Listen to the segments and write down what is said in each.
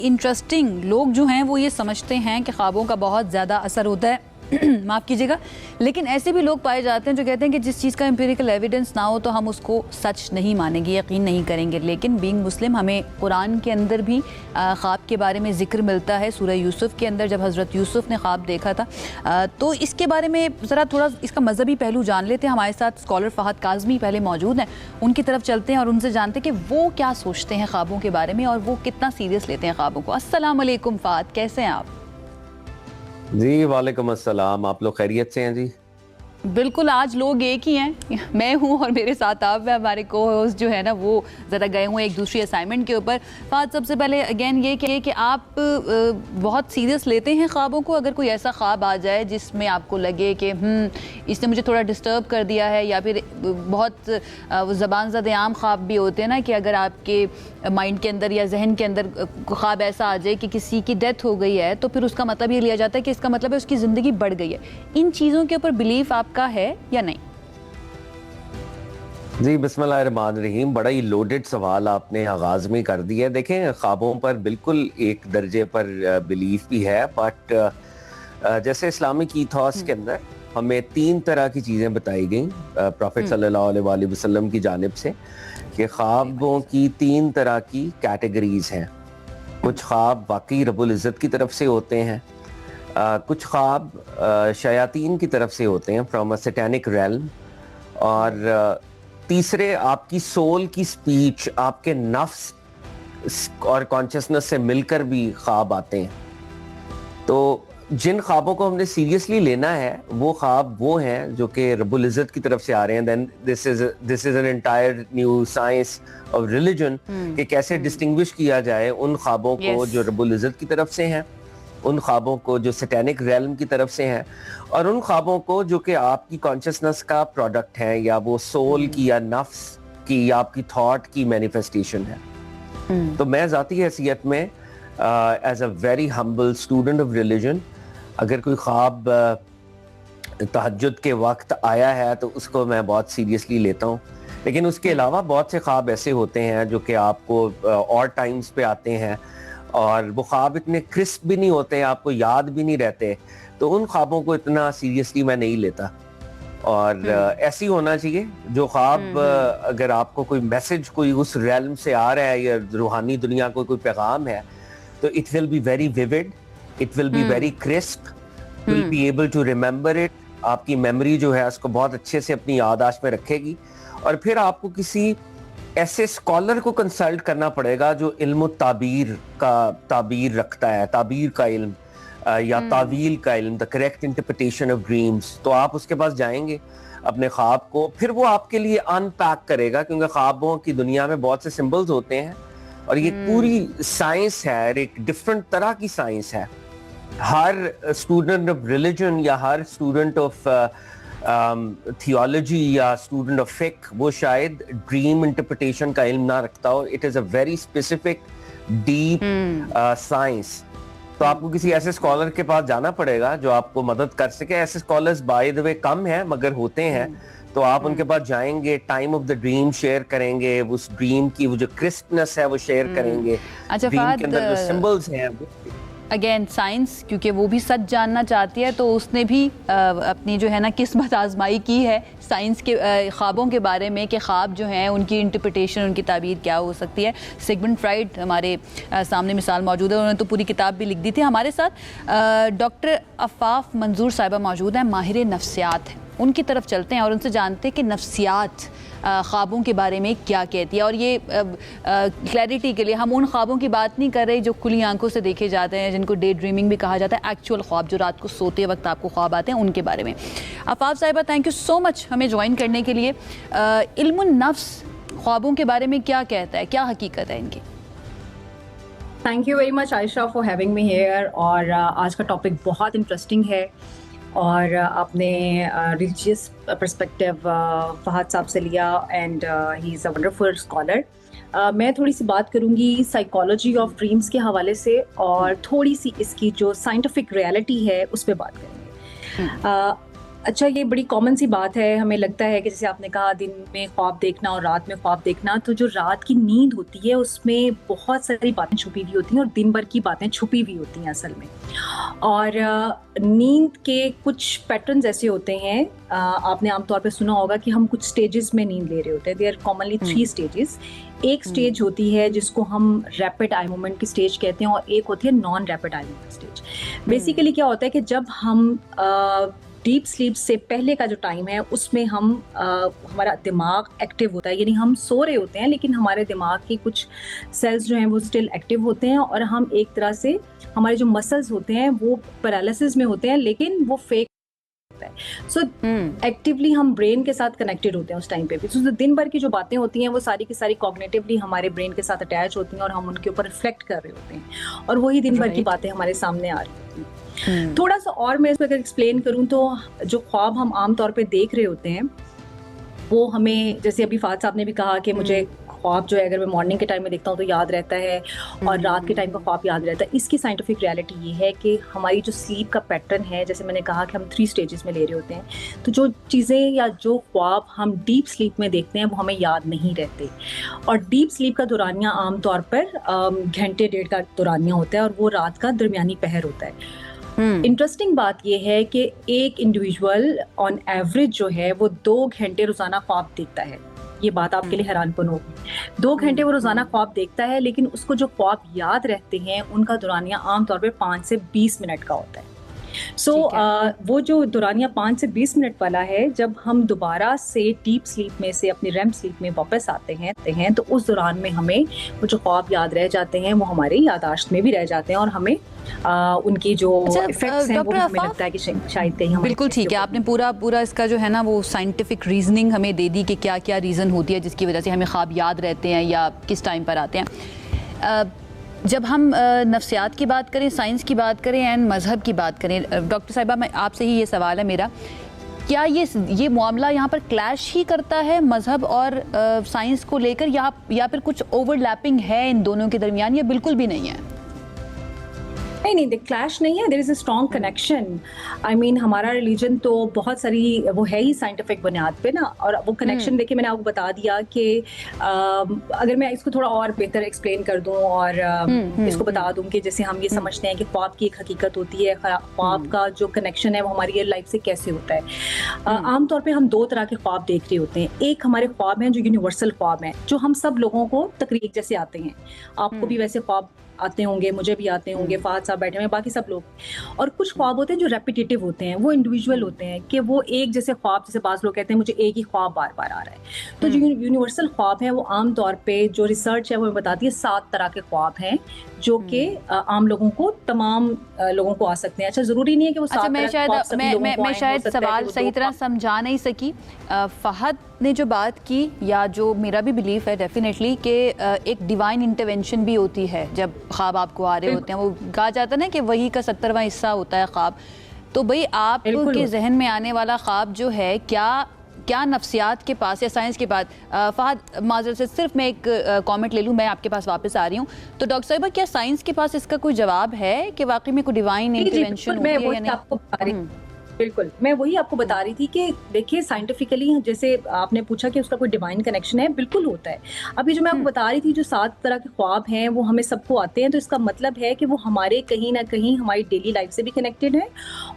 Interesting لوگ جو ہیں وہ یہ سمجھتے ہیں کہ خوابوں کا بہت زیادہ اثر ہوتا ہے معاف کیجیے گا، لیکن ایسے بھی لوگ پائے جاتے ہیں جو کہتے ہیں کہ جس چیز کا امپیریکل ایویڈنس نہ ہو تو ہم اس کو سچ نہیں مانیں گے، یقین نہیں کریں گے. لیکن بینگ مسلم ہمیں قرآن کے اندر بھی خواب کے بارے میں ذکر ملتا ہے. سورہ یوسف کے اندر جب حضرت یوسف نے خواب دیکھا تھا تو اس کے بارے میں ذرا تھوڑا اس کا مذہبی پہلو جان لیتے ہیں. ہمارے ساتھ اسکالر فہد کاظمی پہلے موجود ہیں، ان کی طرف چلتے ہیں اور ان سے جانتے ہیں کہ وہ کیا سوچتے ہیں خوابوں کے بارے میں اور وہ کتنا سیریس لیتے ہیں خوابوں کو. السلام علیکم فہد، کیسے ہیں آپ؟ جی وعلیکم السلام، آپ لوگ خیریت سے ہیں؟ جی بالکل، آج لوگ ایک ہی ہیں، میں ہوں اور میرے ساتھ آپ ہیں. ہمارے کو ہوسٹ جو ہے نا وہ ذرا گئے ہوئے ایک دوسری اسائنمنٹ کے اوپر. فہد، سب سے پہلے اگین یہ کہ آپ بہت سیریس لیتے ہیں خوابوں کو؟ اگر کوئی ایسا خواب آ جائے جس میں آپ کو لگے کہ اس نے مجھے تھوڑا ڈسٹرب کر دیا ہے، یا پھر بہت زبان زد عام خواب بھی ہوتے ہیں نا کہ اگر آپ کے مائنڈ کے اندر یا ذہن کے اندر خواب ایسا آ جائے کہ کسی کی ڈیتھ ہو گئی ہے تو پھر اس کا مطلب یہ لیا جاتا ہے کہ اس کا مطلب ہے اس کی زندگی بڑھ گئی ہے. ان چیزوں کے اوپر بلیف آپ کا ہے یا نہیں؟ جی بسم اللہ الرحمن الرحیم، بڑا ہی لوڈڈ سوال آپ نے آغاز میں کر دیا. دیکھیں، خوابوں پر بالکل ایک درجے پر بلیف بھی ہے، بٹ جیسے اسلامک ایتھوس کے اندر ہمیں 3 طرح کی چیزیں بتائی گئیں پروفیٹ صلی اللہ علیہ وآلہ وسلم کی جانب سے کہ خوابوں کی 3 طرح کی کیٹیگریز ہیں. کچھ خواب واقعی رب العزت کی طرف سے ہوتے ہیں، کچھ خواب شیاطین کی طرف سے ہوتے ہیں فرام اے سیٹینک ریلم، اور تیسرے آپ کی سول کی سپیچ، آپ کے نفس اور کانشسنس سے مل کر بھی خواب آتے ہیں. تو جن خوابوں کو ہم نے سیریسلی لینا ہے وہ خواب وہ ہیں جو کہ رب العزت کی طرف سے آ رہے ہیں. Then this is an entire new science of religion کہ کیسے ڈسٹنگوش کیا جائے ان خوابوں کو جو رب العزت کی طرف سے ہیں، ان خوابوں کو جو سیٹینک ریلم کی طرف سے ہیں، اور ان خوابوں کو جو کہ آپ کی کانشسنس کا پروڈکٹ ہے، یا وہ سول کی یا نفس کی یا آپ کی تھاٹ کی مینیفیسٹیشن ہے. تو میں ذاتی حیثیت میں as a very humble student of religion, اگر کوئی خواب تہجد کے وقت آیا ہے تو اس کو میں بہت سیریسلی لیتا ہوں. لیکن اس کے علاوہ بہت سے خواب ایسے ہوتے ہیں جو کہ آپ کو اور ٹائمز پہ آتے ہیں، اور وہ خواب اتنے کرسپ بھی نہیں ہوتے ہیں، آپ کو یاد بھی نہیں رہتے، تو ان خوابوں کو اتنا سیریسلی میں نہیں لیتا. اور ایسی ہونا چاہیے جو خواب اگر آپ کو کوئی میسج کوئی اس ریلم سے آ رہا ہے یا روحانی دنیا کو کوئی پیغام ہے، تو it will be very vivid, it will be very crisp, will be able to remember it. آپ کی میموری جو ہے اس کو بہت اچھے سے اپنی یادداشت میں رکھے گی. اور پھر آپ کو کسی ایسے اسکالر کو کنسلٹ کرنا پڑے گا جو علم تعبیر رکھتا ہے، تعبیر کا علم یا تعویل کا علم، the correct interpretation of dreams. تو آپ اس کے پاس جائیں گے اپنے خواب کو، پھر وہ آپ کے لیے ان پیک کرے گا، کیونکہ خوابوں کی دنیا میں بہت سے سمبلز ہوتے ہیں اور یہ پوری سائنس ہے، ایک ڈفرنٹ طرح کی سائنس ہے. ہر اسٹوڈنٹ آف ریلیجن یا ہر اسٹوڈنٹ آف تھیولوجی یا اسٹوڈنٹ آف فقہ وہ شاید ڈریم انٹرپریٹیشن کا علم نہ رکھتا ہو. It is a very specific deep science. تو آپ کو کسی ایسے اسکالر کے پاس جانا پڑے گا جو آپ کو مدد کر سکے. ایسے اسکالرز بائی دا وے کم ہیں مگر ہوتے ہیں. تو آپ ان کے پاس جائیں گے، time of the dream share کریں گے، اس ڈریم کی وہ جو کرسپنس ہے وہ شیئر کریں گے. ڈریم کے اندر جو سمبلز ہیں اگین سائنس کیونکہ وہ بھی سچ جاننا چاہتی ہے، تو اس نے بھی اپنی جو ہے نا قسمت آزمائی کی ہے سائنس کے خوابوں کے بارے میں کہ خواب جو ہیں ان کی انٹرپریٹیشن، ان کی تعبیر کیا ہو سکتی ہے. سگمنڈ فرائڈ ہمارے سامنے مثال موجود ہے، انہوں نے تو پوری کتاب بھی لکھ دی تھی. ہمارے ساتھ ڈاکٹر عفاف منظور صاحبہ موجود ہیں، ماہر نفسیات ہیں. ان کی طرف چلتے ہیں اور ان سے جانتے ہیں کہ نفسیات خوابوں کے بارے میں کیا کہتی ہے. اور یہ کلیئرٹی کے لیے ہم ان خوابوں کی بات نہیں کر رہے جو کھلی آنکھوں سے دیکھے جاتے ہیں، جن کو ڈے ڈریمنگ بھی کہا جاتا ہے. ایکچوئل خواب جو رات کو سوتے وقت آپ کو خواب آتے ہیں، ان کے بارے میں. عفاف صاحبہ تھینک یو سو مچ ہمیں جوائن کرنے کے لیے. علم النفس خوابوں کے بارے میں کیا کہتا ہے، کیا حقیقت ہے ان کی؟ Thank you very much Ayesha for having me here. اور آج کا ٹاپک بہت انٹرسٹنگ ہے اور آپ نے ریلیجیس پرسپیکٹیو فہد صاحب سے لیا and he is a wonderful scholar. میں تھوڑی سی بات کروں گی سائیکالوجی آف ڈریمس کے حوالے سے اور تھوڑی سی اس کی جو سائنٹیفک ریالٹی ہے اس پہ بات کریں گے. اچھا یہ بڑی کامن سی بات ہے, ہمیں لگتا ہے کہ جیسے آپ نے کہا دن میں خواب دیکھنا اور رات میں خواب دیکھنا, تو جو رات کی نیند ہوتی ہے اس میں بہت ساری باتیں چھپی ہوئی ہوتی ہیں اور دن بھر کی باتیں چھپی ہوئی ہوتی ہیں اصل میں. اور نیند کے کچھ پیٹرنز ایسے ہوتے ہیں, آپ نے عام طور پہ سنا ہوگا کہ ہم کچھ سٹیجز میں نیند لے رہے ہوتے ہیں. They are commonly 3 stages. ایک سٹیج ہوتی ہے جس کو ہم ریپڈ آئی موومنٹ کی سٹیج کہتے ہیں, اور ایک ہوتی ہے non rapid eye movement stage. Basically کیا ہوتا ہے کہ جب ہم ڈیپ سلیپ سے پہلے کا جو ٹائم ہے اس میں ہم ہمارا دماغ ایکٹیو ہوتا ہے, یعنی ہم سو رہے ہوتے ہیں لیکن ہمارے دماغ کی کچھ سیلز جو ہیں وہ اسٹل ایکٹیو ہوتے ہیں, اور ہم ایک طرح سے ہمارے جو مسلز ہوتے ہیں وہ پیرالسس میں ہوتے ہیں لیکن وہ فیک ہوتا ہے. سو ایکٹیولی ہم برین کے ساتھ کنیکٹڈ ہوتے ہیں اس ٹائم پہ بھی. سو دن بھر کی جو باتیں ہوتی ہیں وہ ساری کی ساری کوگنیٹیولی ہمارے برین کے ساتھ اٹیچ ہوتی ہیں اور ہم ان کے اوپر ریفلیکٹ کر رہے ہوتے ہیں, اور وہی دن بھر کی باتیں ہمارے سامنے آ رہی ہوتی ہیں. تھوڑا سا اور میں اس کو اگر ایکسپلین کروں تو جو خواب ہم عام طور پہ دیکھ رہے ہوتے ہیں وہ ہمیں, جیسے ابھی فہد صاحب نے بھی کہا کہ مجھے خواب جو ہے اگر میں مارننگ کے ٹائم میں دیکھتا ہوں تو یاد رہتا ہے, اور رات کے ٹائم کا خواب یاد رہتا ہے. اس کی سائنٹیفک ریالٹی یہ ہے کہ ہماری جو سلیپ کا پیٹرن ہے, جیسے میں نے کہا کہ ہم 3 سٹیجز میں لے رہے ہوتے ہیں, تو جو چیزیں یا جو خواب ہم ڈیپ سلیپ میں دیکھتے ہیں وہ ہمیں یاد نہیں رہتے. اور ڈیپ سلیپ کا دورانیہ عام طور پر گھنٹے 1.5 کا دورانیہ ہوتا ہے, اور وہ رات کا درمیانی پہر ہوتا ہے. انٹرسٹنگ بات یہ ہے کہ ایک انڈیویجول آن ایوریج جو ہے وہ 2 گھنٹے روزانہ خواب دیکھتا ہے. یہ بات آپ کے لیے حیران کن ہوگی. 2 گھنٹے وہ روزانہ خواب دیکھتا ہے, لیکن اس کو جو خواب یاد رہتے ہیں ان کا دورانیہ عام طور پہ 5 سے 20 منٹ کا ہوتا ہے. سو وہ جو دورانیہ 5 سے 20 منٹ والا ہے, جب ہم دوبارہ سے ڈیپ سلیپ میں سے اپنی ریم سلیپ میں واپس آتے ہیں تو اس دوران میں ہمیں وہ جو خواب یاد رہ جاتے ہیں وہ ہماری یاداشت میں بھی رہ جاتے ہیں, اور ہمیں ان کی جو ایفیکٹس ہیں وہ ہمیں لگتا ہے کہ شاید کہیں ہم. بالکل ٹھیک ہے, آپ نے پورا اس کا جو ہے نا وہ سائنٹیفک ریزننگ ہمیں دے دی کہ کیا کیا ریزن ہوتی ہے جس کی وجہ سے ہمیں خواب یاد رہتے ہیں یا کس ٹائم پر آتے ہیں. جب ہم نفسیات کی بات کریں, سائنس کی بات کریں اینڈ مذہب کی بات کریں, ڈاکٹر صاحبہ میں آپ سے ہی یہ سوال ہے میرا, کیا یہ معاملہ یہاں پر کلیش ہی کرتا ہے مذہب اور سائنس کو لے کر, یا پھر کچھ اوور لیپنگ ہے ان دونوں کے درمیان, یا بالکل بھی نہیں ہے؟ نہیں, کلیش نہیں ہے. دیر از اے اسٹرانگ کنیکشن. آئی مین ہمارا ریلیجن تو بہت ساری وہ ہے ہی سائنٹیفک بنیاد پہ نا, اور وہ کنیکشن دیکھے میں نے آپ کو بتا دیا کہ اگر میں اس کو تھوڑا اور بہتر ایکسپلین کر دوں اور اس کو بتا دوں کہ جیسے ہم یہ سمجھتے ہیں کہ خواب کی ایک حقیقت ہوتی ہے, خواب کا جو کنیکشن ہے وہ ہماری ریئل لائف سے کیسے ہوتا ہے. عام طور پہ ہم 2 طرح کے خواب دیکھ رہے ہوتے ہیں. ایک ہمارے خواب ہیں جو یونیورسل خواب ہیں, جو ہم سب لوگوں کو تقریب جیسے آتے ہیں. آپ کو بھی ویسے خواب آتے ہوں گے, مجھے بھی آتے ہوں گے, فہد صاحب بیٹھے ہوئے, باقی سب لوگ. اور کچھ خواب ہوتے ہیں جو ریپیٹیٹیو ہوتے ہیں, وہ انڈیویجول ہوتے ہیں کہ وہ ایک جیسے خواب, جیسے بعض لوگ کہتے ہیں مجھے ایک ہی خواب بار بار آ رہا ہے. تو جو یونیورسل خواب ہیں وہ عام طور پہ جو ریسرچ ہے وہ بتاتی ہے 7 طرح کے خواب ہیں جو کہ عام لوگوں کو, تمام لوگوں کو آ سکتے ہیں. اچھا ضروری نہیں ہے کہ وہ 7 طرح کے خواب سبھی لوگوں کو آئیں. میں شاید سوال صحیح طرح سمجھا نہیں سکی. فہد نے جو بات کی, یا جو میرا بھی بلیف ہے ڈیفینیٹلی, کہ ایک ڈیوائن انٹرونشن بھی ہوتی ہے جب خواب آپ کو آ رہے ہوتے ہیں. وہ کہا جاتا ہے نا کہ وہی کا 70واں حصہ ہوتا ہے خواب. تو بھئی آپ کے ذہن میں آنے والا خواب جو ہے, کیا نفسیات کے پاس یا سائنس کے پاس, فہد معذرت سے صرف میں ایک کامنٹ لے لوں, میں آپ کے پاس واپس آ رہی ہوں. تو ڈاکٹر صاحبہ کیا سائنس کے پاس اس کا کوئی جواب ہے کہ واقعی میں کوئی ڈیوائن انٹرونشن ہوتی ہے یا نہیں؟ بالکل, میں وہی آپ کو بتا رہی تھی کہ دیکھیے سائنٹیفکلی جیسے آپ نے پوچھا کہ اس کا کوئی ڈیوائن کنیکشن ہے, بالکل ہوتا ہے. ابھی جو میں آپ کو بتا رہی تھی جو 7 طرح کے خواب ہیں وہ ہمیں سب کو آتے ہیں, تو اس کا مطلب ہے کہ وہ ہمارے کہیں نہ کہیں ہماری ڈیلی لائف سے بھی کنیکٹڈ ہیں,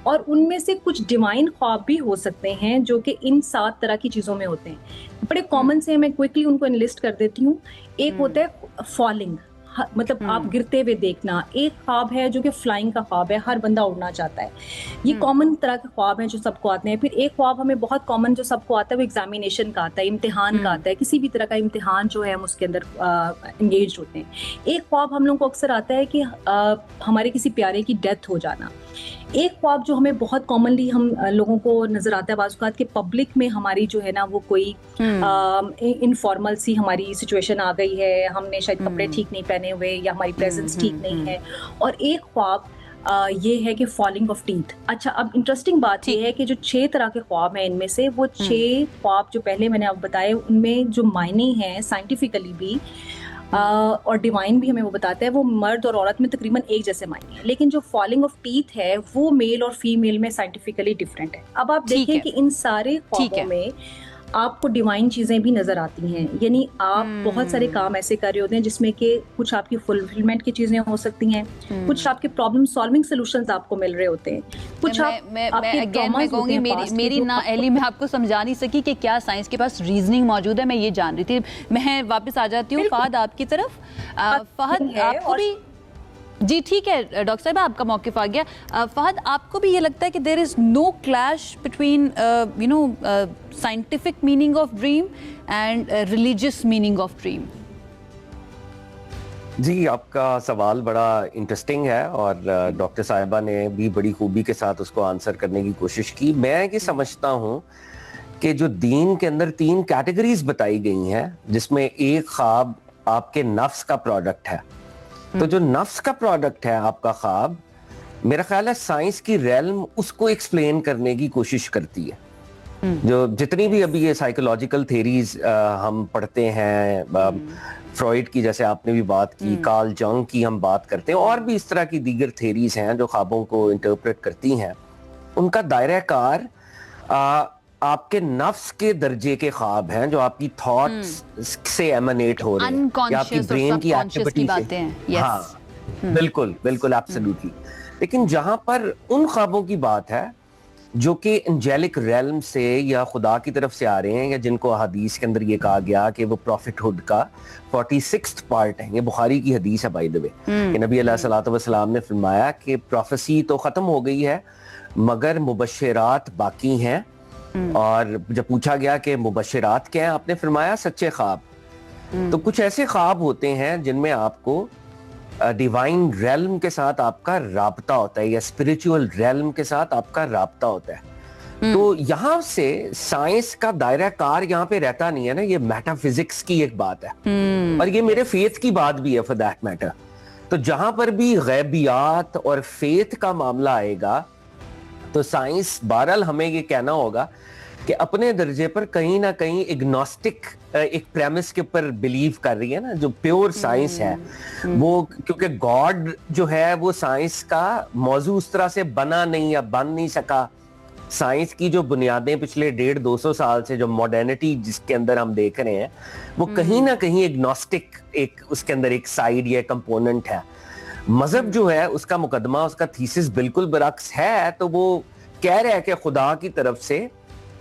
اور ان میں سے کچھ ڈیوائن خواب بھی ہو سکتے ہیں جو کہ ان 7 طرح کی چیزوں میں ہوتے ہیں. بڑے کامن سے میں کوئکلی ان کو انلسٹ کر دیتی ہوں. ایک ہوتا ہے فالنگ, مطلب آپ گرتے ہوئے دیکھنا. ایک خواب ہے جو کہ فلائنگ کا خواب ہے, ہر بندہ اڑنا چاہتا ہے. یہ کامن طرح کے خواب ہیں جو سب کو آتے ہیں. پھر ایک خواب ہمیں بہت کامن جو سب کو آتا ہے وہ ایگزامینیشن کا آتا ہے, امتحان کا آتا ہے. کسی بھی طرح کا امتحان جو ہے ہم اس کے اندر انگیجڈ ہوتے ہیں. ایک خواب ہم لوگوں کو اکثر آتا ہے کہ ہمارے کسی پیارے کی ڈیتھ ہو جانا. ایک خواب جو ہمیں بہت کامنلی ہم لوگوں کو نظر آتا ہے بعض اوقات کہ پبلک میں ہماری جو ہے نا وہ کوئی انفارمل سی ہماری سچویشن آ گئی ہے, ہم نے شاید کپڑے ٹھیک نہیں پہنے ہوئے یا ہماری پریزنس ٹھیک نہیں ہے. اور ایک خواب یہ ہے کہ فالنگ آف ٹیتھ. اچھا, اب انٹرسٹنگ بات یہ ہے کہ جو 6 طرح کے خواب ہیں ان میں سے وہ 6 خواب جو پہلے میں نے آپ بتائے ان میں جو معنی ہیں سائنٹیفکلی بھی اور ڈیوائن بھی ہمیں وہ بتاتا ہے وہ مرد اور عورت میں تقریباً ایک جیسے معنی ہیں، لیکن جو فالنگ آف ٹیتھ ہے وہ میل اور فیمیل میں سائنٹیفکلی ڈفرینٹ ہے. اب آپ دیکھیں کہ ان سارے خوابوں میں آپ کو ڈیوائن چیزیں بھی نظر آتی ہیں، یعنی آپ بہت سارے کام ایسے کر رہے ہوتے ہیں جس میں کہ کچھ آپ کی فلفلمنٹ کی چیزیں ہو سکتی ہیں، کچھ آپ کے پرابلم سالونگ سولوشنز آپ کو مل رہے ہوتے ہیں، کچھ میں کہوں گی میری نااہلی میں آپ کو سمجھا نہیں سکی کہ کیا سائنس کے پاس ریزننگ موجود ہے، میں یہ جان رہی تھی. میں واپس آ جاتی ہوں فہد آپ کی طرف. فہد آپ کو بھی جی ٹھیک ہے ڈاکٹر صاحب آپ کا موقف آ گیا. فہد آپ کو بھی یہ لگتا ہے کہ there is no clash between scientific meaning of dream and religious meaning of dream? جی آپ کا سوال بڑا انٹرسٹنگ ہے اور ڈاکٹر صاحبہ نے بھی بڑی خوبی کے ساتھ اس کو آنسر کرنے کی کوشش کی. میں یہ سمجھتا ہوں کہ جو دین کے اندر 3 کیٹیگریز بتائی گئی ہیں جس میں ایک خواب آپ کے نفس کا پروڈکٹ ہے. تو جو نفس کا پروڈکٹ ہے آپ کا خواب، میرا خیال ہے سائنس کی ریلم اس کو ایکسپلین کرنے کی کوشش کرتی ہے. جو جتنی بھی ابھی یہ سائیکولوجیکل تھیریز ہم پڑھتے ہیں، فرائڈ کی جیسے آپ نے بھی بات کی، کارل جنگ کی ہم بات کرتے ہیں، اور بھی اس طرح کی دیگر تھیریز ہیں جو خوابوں کو انٹرپریٹ کرتی ہیں، ان کا دائرہ کار آپ کے نفس کے درجے کے خواب ہیں جو آپ کی تھاٹس سے ایمانیٹ ہو رہے ہیں یا آپ کی برین کی ایکٹیویٹی سے. ہاں بالکل بالکل ایبسلیوٹلی. لیکن جہاں پر ان خوابوں کی بات ہے جو کہ انجیلک ریلم سے یا خدا کی طرف سے آ رہے ہیں، یا جن کو حدیث کے اندر یہ کہا گیا کہ وہ پروفٹ ہوڈ کا 46th پارٹ ہے. یہ بخاری کی حدیث ہے بائی دی وے کہ نبی علیہ الصلوۃ والسلام نے فرمایا کہ پروفیسی تو ختم ہو گئی ہے مگر مبشرات باقی ہیں. اور جب پوچھا گیا کہ مبشرات کیا ہیں، آپ نے فرمایا سچے خواب. تو کچھ ایسے خواب ہوتے ہیں جن میں آپ کو ڈیوائن ریلم کے ساتھ آپ کا رابطہ ہوتا ہے یا اسپرچول ریلم کے ساتھ آپ کا رابطہ ہوتا ہے. تو یہاں سے سائنس کا دائرہ کار یہاں پہ رہتا نہیں ہے نا، یہ میٹا فزکس کی ایک بات ہے اور یہ میرے فیتھ کی بات بھی ہے فار دیٹ میٹر. تو جہاں پر بھی غیبیات اور فیتھ کا معاملہ آئے گا تو سائنس بہرحال ہمیں یہ کہنا ہوگا کہ اپنے درجے پر کہیں نہ کہیں اگنوسٹک ایک پریمس کے اوپر بلیو کر رہی ہے نا. جو پیور سائنس ہے وہ، کیونکہ گاڈ جو ہے وہ سائنس کا موضوع اس طرح سے بنا نہیں یا بن نہیں سکا. سائنس کی جو بنیادیں پچھلے 150-200 سال سے جو ماڈرنٹی جس کے اندر ہم دیکھ رہے ہیں وہ کہیں نہ کہیں اگنوسٹک ایک اس کے اندر ایک سائیڈ یا کمپوننٹ ہے. مذہب جو ہے اس کا مقدمہ، اس کا تھیسس بالکل برعکس ہے. تو وہ کہہ رہا ہے کہ خدا کی طرف سے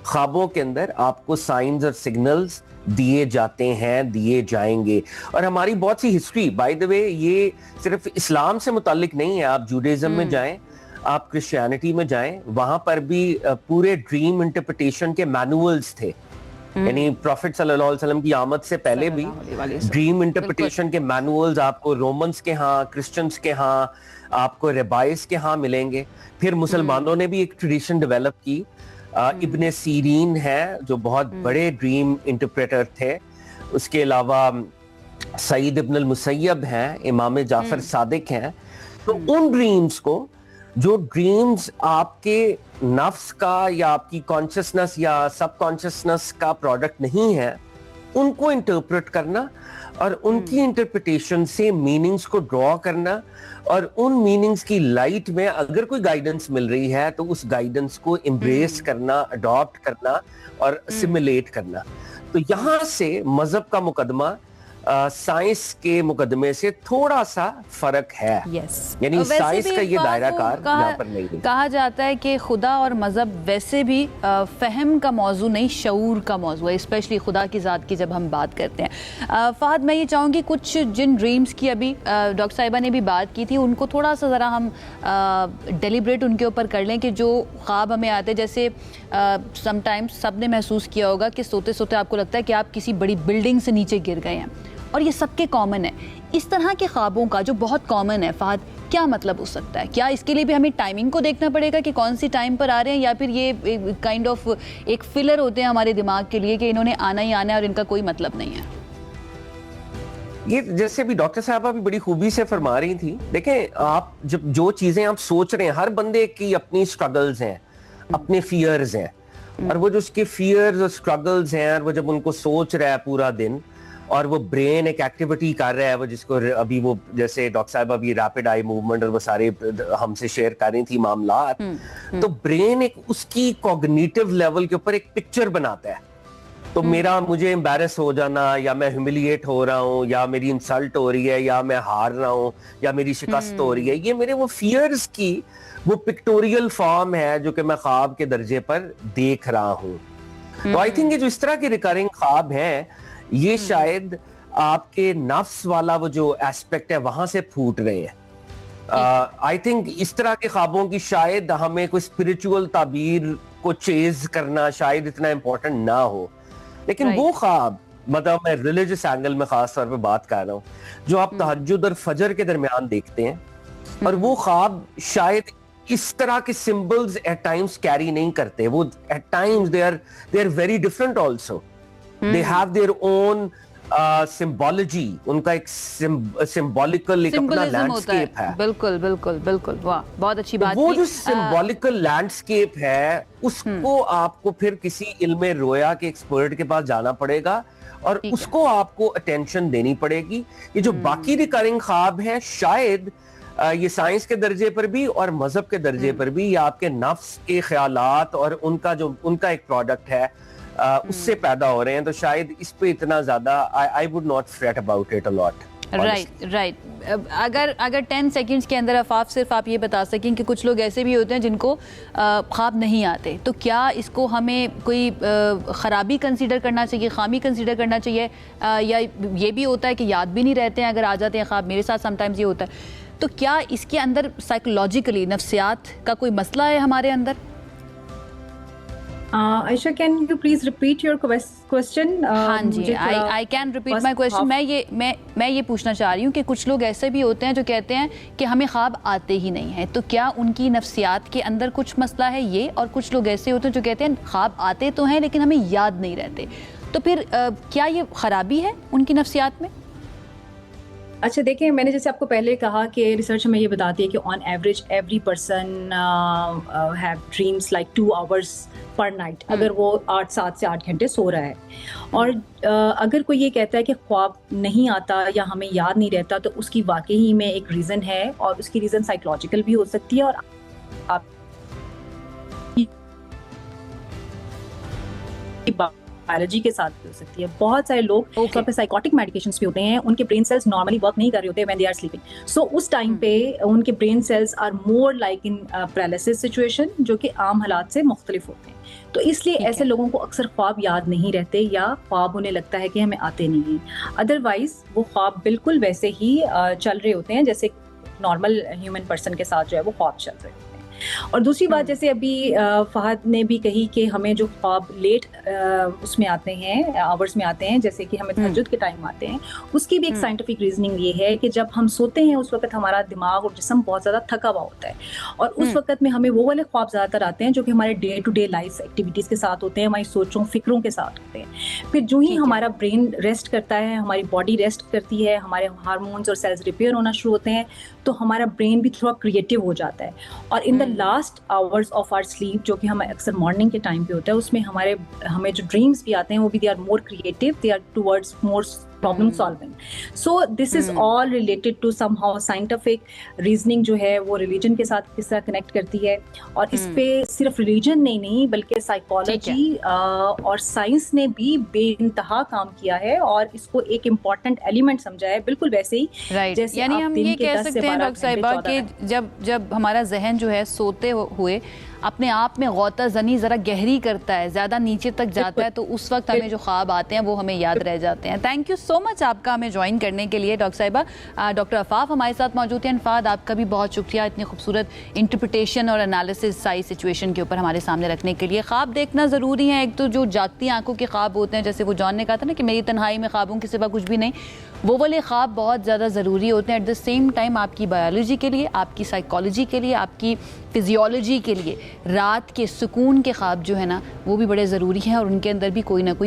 خوابوں کے اندر آپ کو سائنز اور سگنلز دیے جاتے ہیں، دیے جائیں گے. اور ہماری بہت سی ہسٹری بائی دی وے یہ صرف اسلام سے متعلق نہیں ہے. آپ جوڈیزم میں جائیں، آپ کرسچینٹی میں جائیں، وہاں پر بھی پورے ڈریم انٹرپریٹیشن کے مینوولز تھے. یعنی پروفٹ صلی اللہ علیہ وسلم کی آمد سے پہلے بھی ڈریم انٹرپریٹیشن کے مینوولز آپ کو رومنز کے ہاں، کرسچنز کے ہاں، آپ کو ریبائز کے ہاں ملیں گے. پھر مسلمانوں نے بھی ایک ٹریڈیشن ڈیولپ کی. ابن سیرین ہے جو بہت بڑے ڈریم انٹرپریٹر تھے. اس کے علاوہ سعید ابن المسیب ہیں، امام جعفر صادق ہیں. تو ان ڈریمز کو، جو ڈریمز آپ کے نفس کا یا آپ کی کانشسنس یا سب کانشسنس کا پروڈکٹ نہیں ہے، ان کو انٹرپریٹ کرنا اور ان کی انٹرپریٹیشن سے میننگز کو ڈرا کرنا، اور ان میننگز کی لائٹ میں اگر کوئی گائیڈنس مل رہی ہے تو اس گائیڈنس کو امبریس کرنا، اڈاپٹ کرنا اور اسیمیلیٹ کرنا. تو یہاں سے مذہب کا مقدمہ سائنس کے مقدمے سے تھوڑا سا فرق ہے. یعنی سائنس کا یہ دائرہ کار یہاں پر نہیں. کہا جاتا ہے کہ خدا اور مذہب ویسے بھی فہم کا موضوع نہیں، شعور کا موضوع ہے، اسپیشلی خدا کی ذات کی جب ہم بات کرتے ہیں. فہد میں یہ چاہوں گی کچھ جن ڈریمز کی ابھی ڈاکٹر صاحبہ نے بھی بات کی تھی ان کو تھوڑا سا ذرا ہم ڈیلیبریٹ ان کے اوپر کر لیں کہ جو خواب ہمیں آتے ہیں، جیسے سم ٹائمز سب نے محسوس کیا ہوگا کہ سوتے سوتے آپ کو لگتا ہے کہ آپ کسی بڑی بلڈنگ سے نیچے گر گئے ہیں، اور یہ سب کے کامن ہے. اس طرح کے خوابوں کا جو بہت کامن ہے فہد، کیا مطلب ہو سکتا ہے؟ کیا اس کے لیے بھی ہمیں ٹائمنگ کو دیکھنا پڑے گا کہ کون سی ٹائم پر آ رہے ہیں، یا پھر یہ کائنڈ آف ایک فلر ہوتے ہیں ہمارے دماغ کے لیے کہ انہوں نے آنا ہی آنا ہے اور ان کا کوئی مطلب نہیں ہے؟ یہ جیسے بھی ڈاکٹر صاحبہ بھی بڑی خوبی سے فرما رہی تھی. دیکھیں آپ جب جو چیزیں آپ سوچ رہے ہیں، ہر بندے کی اپنی سٹرگلز ہیں، اپنے فیئرز ہیں، اور وہ جو اس کے فیئرز اور سٹرگلز ہیں، اور وہ جب ان کو سوچ رہا ہے پورا دن، اور وہ برین ایک ایکٹیویٹی کر رہا ہے, وہ جس کو ابھی وہ جیسے ڈاکٹر صاحب ابھی ریپڈ آئی موومنٹ اور وہ سارے ہم سے شیئر کر رہی تھی معاملات, تو برین ایک اس کی کوگنیٹو لیول کے اوپر ایک پکچر بناتا ہے. تو مجھے امبیرس ہو جانا, یا میں ہیوملیٹ ہو رہا ہوں, یا میری انسلٹ ہو رہی ہے, یا میں ہار رہا ہوں, یا میری شکست ہو رہی ہے, یہ میرے وہ فیئرز کی وہ پکٹوریل فارم ہے جو کہ میں خواب کے درجے پر دیکھ رہا ہوں. تو آئی تھنک یہ جو اس طرح کے ریکرنگ خواب ہیں, یہ شاید آپ کے نفس والا وہ جو ایسپیکٹ ہے وہاں سے پھوٹ رہے ہیں. آئی تھنک اس طرح کے خوابوں کی شاید ہمیں کوئی اسپرچول تعبیر کو چیز کرنا شاید اتنا امپورٹنٹ نہ ہو, لیکن وہ خواب, مطلب میں ریلیجس اینگل میں خاص طور پہ بات کر رہا ہوں, جو آپ تہجد اور فجر کے درمیان دیکھتے ہیں, اور وہ خواب شاید اس طرح کے سمبلز ایٹ ٹائمز کیری نہیں کرتے. وہ at times they are very different also. They have their own symbology. ان کا ایک symbolical ایک اپنا لینڈسکیپ ہے. بالکل بالکل بالکل, واہ بہت اچھی بات. وہ جو symbolical لینڈسکیپ ہے اس کو آپ کو پھر کسی علم رویا کے ایکسپرٹ کے پاس جانا پڑے گا, اور اس کو آپ کو اٹینشن دینی پڑے گی. یہ جو باقی ریکرنگ خواب ہیں شاید یہ سائنس کے درجے پر بھی اور مذہب کے درجے پر بھی, یا آپ کے نفس کے خیالات اور ان کا ایک پروڈکٹ ہے, اس سے پیدا ہو رہے ہیں. تو شاید اس پہ اتنا زیادہ I would not fret about it a lot. Right. اگر 10 سیکنڈز کے اندر آفاف صرف آپ یہ بتا سکیں کہ کچھ لوگ ایسے بھی ہوتے ہیں جن کو خواب نہیں آتے, تو کیا اس کو ہمیں کوئی خرابی کنسیڈر کرنا چاہیے, خامی کنسیڈر کرنا چاہیے, یا یہ بھی ہوتا ہے کہ یاد بھی نہیں رہتے ہیں اگر آ جاتے ہیں خواب؟ میرے ساتھ سم ٹائمز یہ ہوتا ہے. تو کیا اس کے اندر سائیکولوجیکلی نفسیات کا کوئی مسئلہ ہے ہمارے اندر؟ عائشہ, can you please repeat your question? ہاں جی, I can repeat my question. میں یہ پوچھنا چاہ رہی ہوں کہ کچھ لوگ ایسے بھی ہوتے ہیں جو کہتے ہیں کہ ہمیں خواب آتے ہی نہیں ہیں, تو کیا ان کی نفسیات کے اندر کچھ مسئلہ ہے یہ؟ اور کچھ لوگ ایسے ہوتے ہیں جو کہتے ہیں خواب آتے تو ہیں لیکن ہمیں یاد نہیں رہتے, تو پھر کیا یہ خرابی ہے ان کی نفسیات میں؟ اچھا دیکھیں, میں نے جیسے آپ کو پہلے کہا کہ ریسرچ ہمیں یہ بتاتی ہے کہ on average every person have dreams like 2 hours per night, اگر وہ 7 سے 8 گھنٹے سو رہا ہے. اور اگر کوئی یہ کہتا ہے کہ خواب نہیں آتا یا ہمیں یاد نہیں رہتا, تو اس کی واقعی میں ایک ریزن ہے, اور اس کی ریزن سائیکولوجیکل بھی ہو سکتی ہے, اور آپ بایولوجی کے ساتھ بھی ہو سکتی ہے. بہت سارے لوگ پہ سائیکوٹک میڈیکیشنز بھی ہوتے ہیں, ان کے برین سیلز نارملی ورک نہیں کر رہے ہوتے when they are sleeping. So اس ٹائم پہ ان کے brain cells are more like in paralysis situation, جو کہ عام حالات سے مختلف ہوتے ہیں. تو اس لیے ایسے لوگوں کو اکثر خواب یاد نہیں رہتے, یا خواب انہیں لگتا ہے کہ ہمیں آتے نہیں. ادروائز وہ خواب بالکل ویسے ہی چل رہے ہوتے ہیں جیسے نارمل ہیومن پرسن کے ساتھ جو ہے وہ خواب چل رہے ہیں. اور دوسری بات, جیسے ابھی فہد نے بھی کہی کہ ہمیں جو خواب لیٹ اس میں آتے ہیں, آورس میں آتے ہیں, جیسے کہ ہمیں تہجد کے ٹائم آتے ہیں, اس کی بھی ایک سائنٹیفک ریزننگ یہ ہے کہ جب ہم سوتے ہیں اس وقت ہمارا دماغ اور جسم بہت زیادہ تھکا ہوا ہوتا ہے, اور اس وقت میں ہمیں وہ والے خواب زیادہ تر آتے ہیں جو کہ ہمارے day to day life activities کے ساتھ ہوتے ہیں, ہماری سوچوں فکروں کے ساتھ ہوتے ہیں. پھر جو ہی ہمارا برین ریسٹ کرتا ہے, ہماری باڈی ریسٹ کرتی ہے, ہمارے ہارمونز اور سیلز ریپیئر ہونا شروع ہوتے ہیں, تو ہمارا برین بھی تھوڑا کریٹیو ہو جاتا ہے. اور in the last hours of our sleep, جو کہ ہمیں اکثر مارننگ کے ٹائم پہ ہوتا ہے, اس میں ہمیں جو ڈریمز بھی آتے ہیں وہ بھی they are more creative, they are towards more problem solving. So this is all related to somehow scientific reasoning جو ہے وہ religion کے ساتھ کس طرح کنیکٹ کرتی ہے, اور اس پہ صرف religion نہیں بلکہ سائیکالوجی اور سائنس نے بھی بے انتہا کام کیا ہے, اور اس کو ایک امپورٹنٹ ایلیمنٹ سمجھا ہے, بالکل ویسے ہی جیسے یعنی ہم یہ کہہ سکتے ہیں ڈاکٹر صاحبہ کہ جب ہمارا ذہن جو ہے سوتے ہوئے اپنے آپ میں غوطہ زنی ذرا گہری کرتا ہے, زیادہ نیچے تک جاتا ہے, تو اس وقت ہمیں جو خواب آتے ہیں وہ ہمیں یاد رہ جاتے ہیں. تھینک یو سو مچ آپ کا ہمیں جوائن کرنے کے لیے ڈاکٹر صاحبہ. ڈاکٹر عفاف ہمارے ساتھ موجود ہیں. فہد, آپ کا بھی بہت شکریہ اتنی خوبصورت انٹرپریٹیشن اور انالیسس سائز سچویشن کے اوپر ہمارے سامنے رکھنے کے لیے. خواب دیکھنا ضروری ہے, ایک تو جو جاگتی آنکھوں کے خواب ہوتے ہیں, جیسے وہ جان نے کہا تھا نا کہ میری تنہائی میں خوابوں کے سوا کچھ بھی نہیں, وہ والے خواب بہت زیادہ ضروری ہوتے ہیں. ایٹ دا سیم ٹائم آپ کی بایولوجی کے لیے, آپ کی سائیکالوجی کے لیے, آپ کی فزیولوجی کے لیے رات کے سکون کے خواب جو ہے نا وہ بھی بڑے ضروری ہیں, اور ان کے اندر بھی کوئی نہ کوئی